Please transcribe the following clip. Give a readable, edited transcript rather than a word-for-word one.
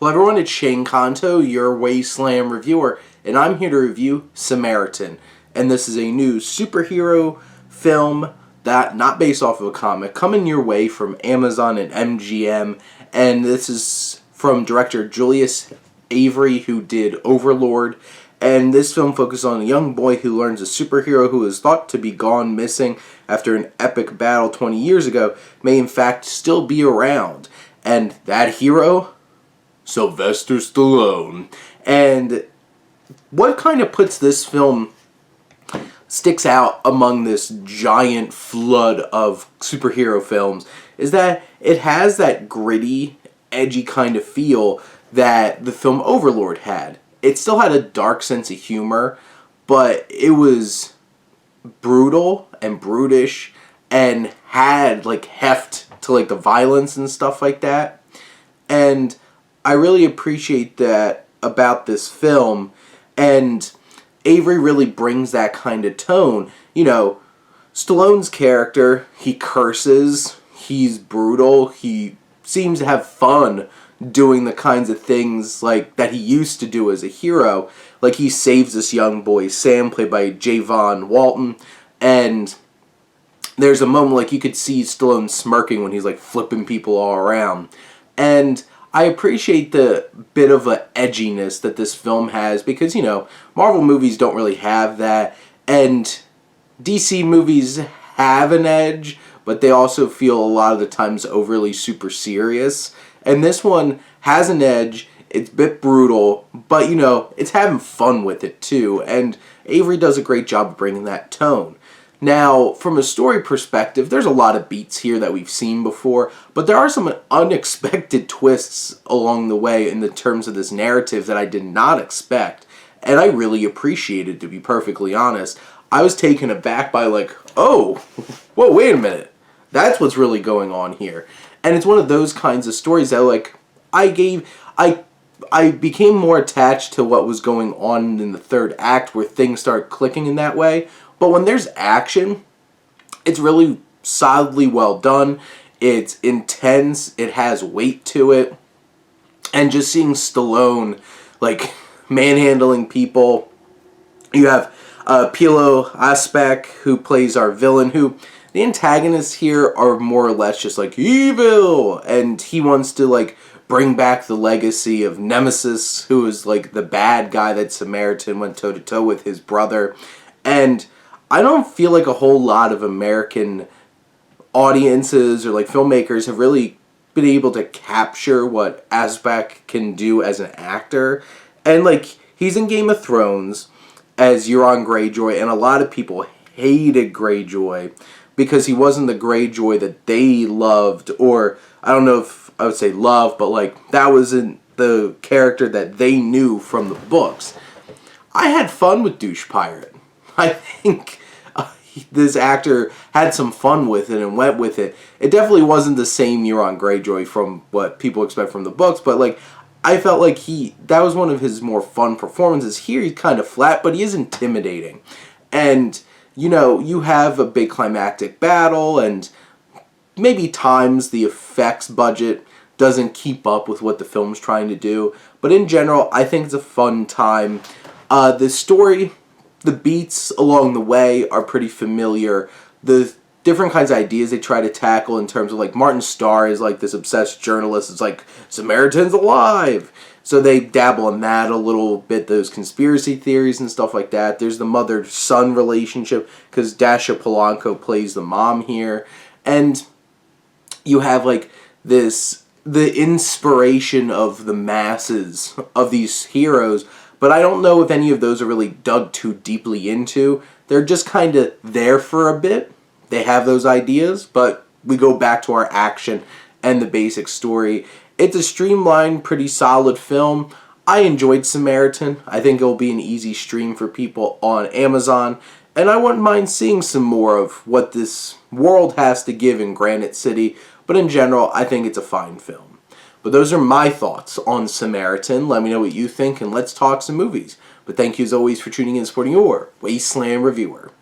Hello everyone, it's Shane Kanto, your Wasteland reviewer, and I'm here to review Samaritan. And this is a new superhero film that, not based off of a comic, coming your way from Amazon and MGM. And this is from director Julius Avery, who did Overlord. And this film focuses on a young boy who learns a superhero who is thought to be gone missing after an epic battle 20 years ago may in fact still be around. And that hero? Sylvester Stallone. And what kind of puts this film sticks out among this giant flood of superhero films is that it has that gritty, edgy kind of feel that the film Overlord had. It still had a dark sense of humor, but it was brutal and brutish and had like heft to like the violence and stuff like that. And I really appreciate that about this film, and Avery really brings that kind of tone. You know, Stallone's character, he curses, he's brutal, he seems to have fun doing the kinds of things like that he used to do as a hero. Like he saves this young boy, Sam, played by Javon Walton, and there's a moment like you could see Stallone smirking when he's like flipping people all around. And I appreciate the bit of a edginess that this film has because, you know, Marvel movies don't really have that, and DC movies have an edge, but they also feel a lot of the times overly super serious. And this one has an edge, it's a bit brutal, but, you know, it's having fun with it too, and Avery does a great job of bringing that tone. Now, from a story perspective, there's a lot of beats here that we've seen before, but there are some unexpected twists along the way in the terms of this narrative that I did not expect, and I really appreciated, to be perfectly honest. I was taken aback by like, oh, whoa, wait a minute. That's what's really going on here. And it's one of those kinds of stories that like, I became more attached to what was going on in the third act where things start clicking in that way. But when there's action, it's really solidly well done. It's intense. It has weight to it. And just seeing Stallone, like, manhandling people. You have Pilo Aspect, who plays our villain, who the antagonists here are more or less just, like, evil. And he wants to, like, bring back the legacy of Nemesis, who is, like, the bad guy that Samaritan went toe-to-toe with his brother. And I don't feel like a whole lot of American audiences or like filmmakers have really been able to capture what Asbak can do as an actor. And like, he's in Game of Thrones as Euron Greyjoy, and a lot of people hated Greyjoy because he wasn't the Greyjoy that they loved, or I don't know if I would say love, but like that wasn't the character that they knew from the books. I had fun with Douche Pirate. I think this actor had some fun with it and went with it. It definitely wasn't the same Euron Greyjoy from what people expect from the books, but like I felt like that was one of his more fun performances. Here he's kind of flat, but he is intimidating. And, you know, you have a big climactic battle, and maybe times the effects budget doesn't keep up with what the film's trying to do. But in general, I think it's a fun time. The story, the beats along the way are pretty familiar. The different kinds of ideas they try to tackle in terms of like Martin Starr is like this obsessed journalist. It's like Samaritan's alive. So they dabble in that a little bit, those conspiracy theories and stuff like that. There's the mother-son relationship because Dasha Polanco plays the mom here. And you have like the inspiration of the masses of these heroes, but I don't know if any of those are really dug too deeply into. They're just kind of there for a bit. They have those ideas, but we go back to our action and the basic story. It's a streamlined, pretty solid film. I enjoyed Samaritan. I think it'll be an easy stream for people on Amazon, and I wouldn't mind seeing some more of what this world has to give in Granite City, but in general, I think it's a fine film. But those are my thoughts on Samaritan. Let me know what you think, and let's talk some movies. But thank you as always for tuning in and supporting your Wasteland Reviewer.